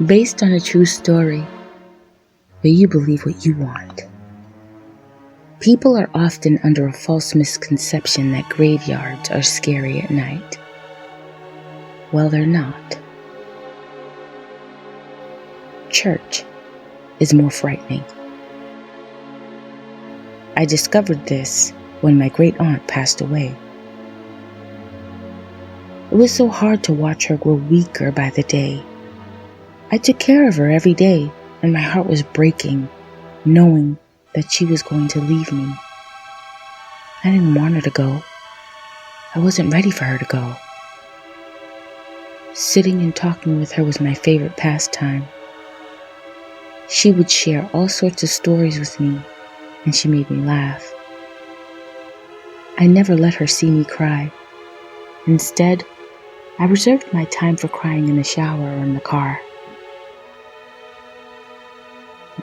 Based on a true story, where you believe what you want. People are often under a false misconception that graveyards are scary at night. Well, they're not. Church is more frightening. I discovered this when my great aunt passed away. It was so hard to watch her grow weaker by the day. I took care of her every day, and my heart was breaking, knowing that she was going to leave me. I didn't want her to go. I wasn't ready for her to go. Sitting and talking with her was my favorite pastime. She would share all sorts of stories with me, and she made me laugh. I never let her see me cry. Instead, I reserved my time for crying in the shower or in the car.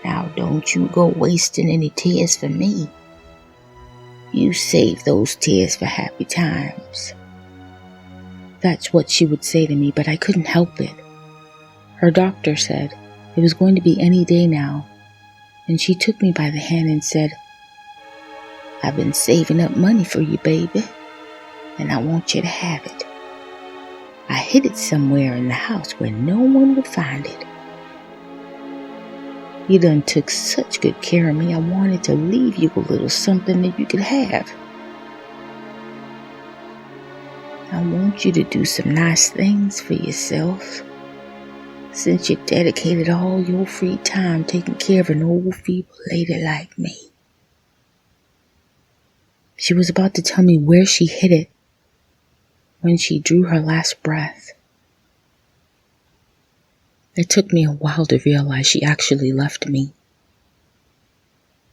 Now don't you go wasting any tears for me. You save those tears for happy times. That's what she would say to me, but I couldn't help it. Her doctor said it was going to be any day now, and she took me by the hand and said, I've been saving up money for you, baby, and I want you to have it. I hid it somewhere in the house where no one would find it. You done took such good care of me, I wanted to leave you a little something that you could have. I want you to do some nice things for yourself, since you dedicated all your free time taking care of an old feeble lady like me. She was about to tell me where she hid it when she drew her last breath. It took me a while to realize she actually left me.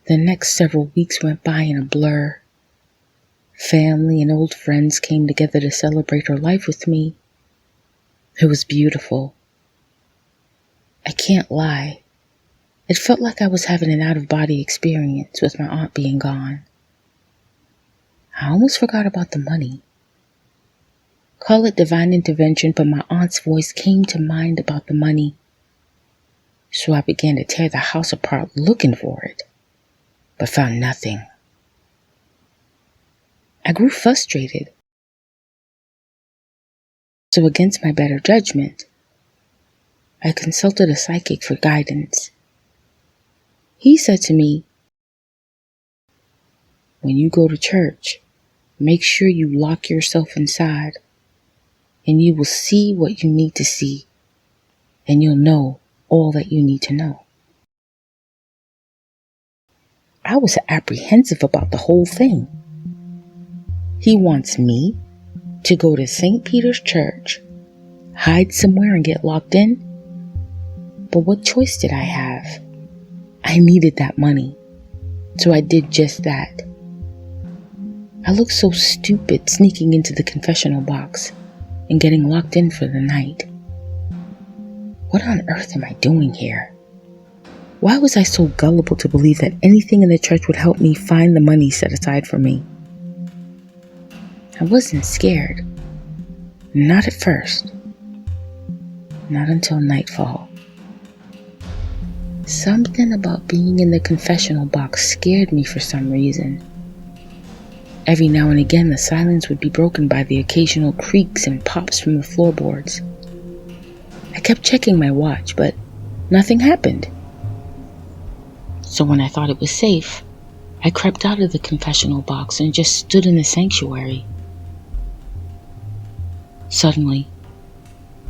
The next several weeks went by in a blur. Family and old friends came together to celebrate her life with me. It was beautiful. I can't lie. It felt like I was having an out-of-body experience with my aunt being gone. I almost forgot about the money. Call it divine intervention, but my aunt's voice came to mind about the money. So I began to tear the house apart looking for it, but found nothing. I grew frustrated. So against my better judgment, I consulted a psychic for guidance. He said to me, when you go to church, make sure you lock yourself inside, and you will see what you need to see, and you'll know all that you need to know. I was apprehensive about the whole thing. He wants me to go to St. Peter's Church, hide somewhere and get locked in? But what choice did I have? I needed that money, so I did just that. I looked so stupid sneaking into the confessional box and getting locked in for the night. What on earth am I doing here? Why was I so gullible to believe that anything in the church would help me find the money set aside for me? I wasn't scared. Not at first. Not until nightfall. Something about being in the confessional box scared me for some reason. Every now and again, the silence would be broken by the occasional creaks and pops from the floorboards. I kept checking my watch, but nothing happened. So when I thought it was safe, I crept out of the confessional box and just stood in the sanctuary. Suddenly,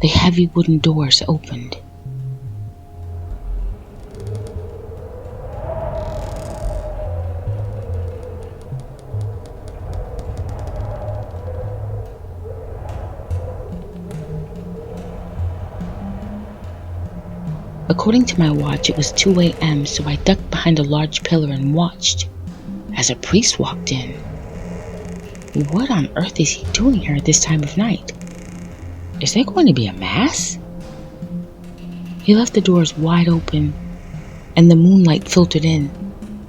the heavy wooden doors opened. According to my watch, it was 2 a.m., so I ducked behind a large pillar and watched as a priest walked in. What on earth is he doing here at this time of night? Is there going to be a mass? He left the doors wide open, and the moonlight filtered in,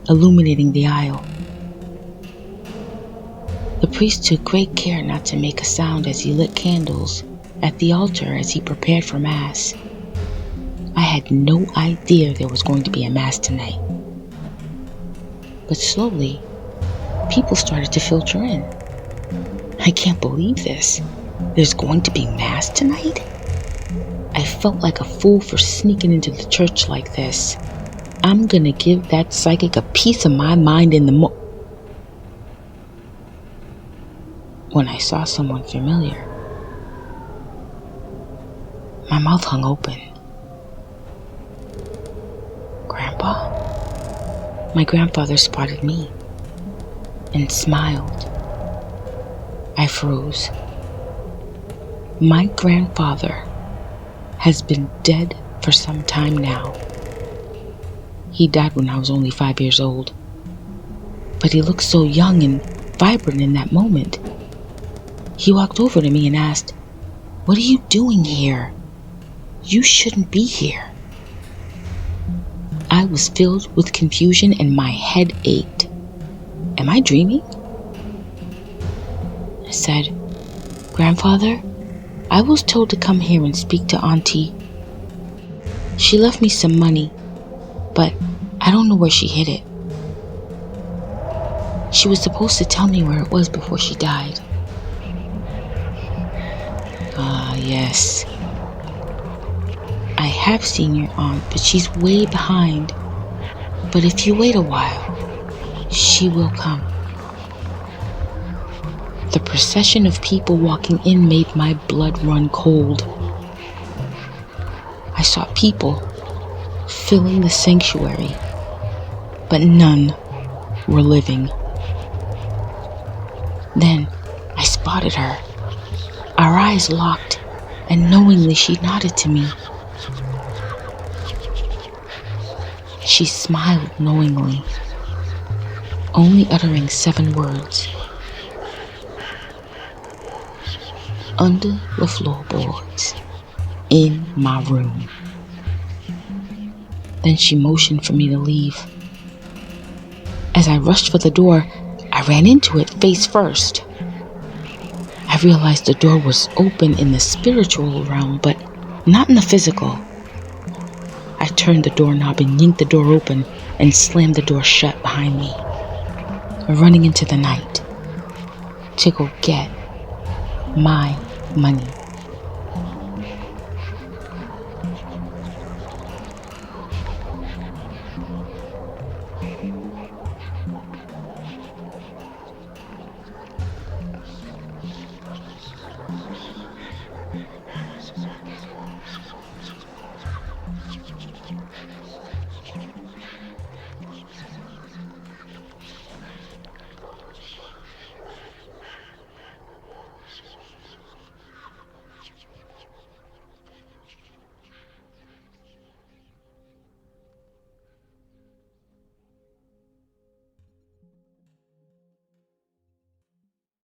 illuminating the aisle. The priest took great care not to make a sound as he lit candles at the altar as he prepared for Mass. I had no idea there was going to be a mass tonight. But slowly, people started to filter in. I can't believe this. There's going to be mass tonight? I felt like a fool for sneaking into the church like this. I'm gonna give that psychic a piece of my mind in the When I saw someone familiar, my mouth hung open. Grandpa? My grandfather spotted me and smiled. I froze. My grandfather has been dead for some time now. He died when I was only 5 years old. But he looked so young and vibrant in that moment. He walked over to me and asked, "What are you doing here? You shouldn't be here." I was filled with confusion and my head ached. Am I dreaming? I said, "Grandfather, I was told to come here and speak to Auntie. She left me some money, but I don't know where she hid it. She was supposed to tell me where it was before she died." Ah, yes. I have seen your aunt, but she's way behind. But if you wait a while, she will come. The procession of people walking in made my blood run cold. I saw people filling the sanctuary, but none were living. Then I spotted her. Our eyes locked, and knowingly she nodded to me. She smiled knowingly, only uttering 7 words. Under the floorboards, in my room. Then she motioned for me to leave. As I rushed for the door, I ran into it face first. I realized the door was open in the spiritual realm, but not in the physical. I turned the doorknob and yanked the door open and slammed the door shut behind me, running into the night to go get my money.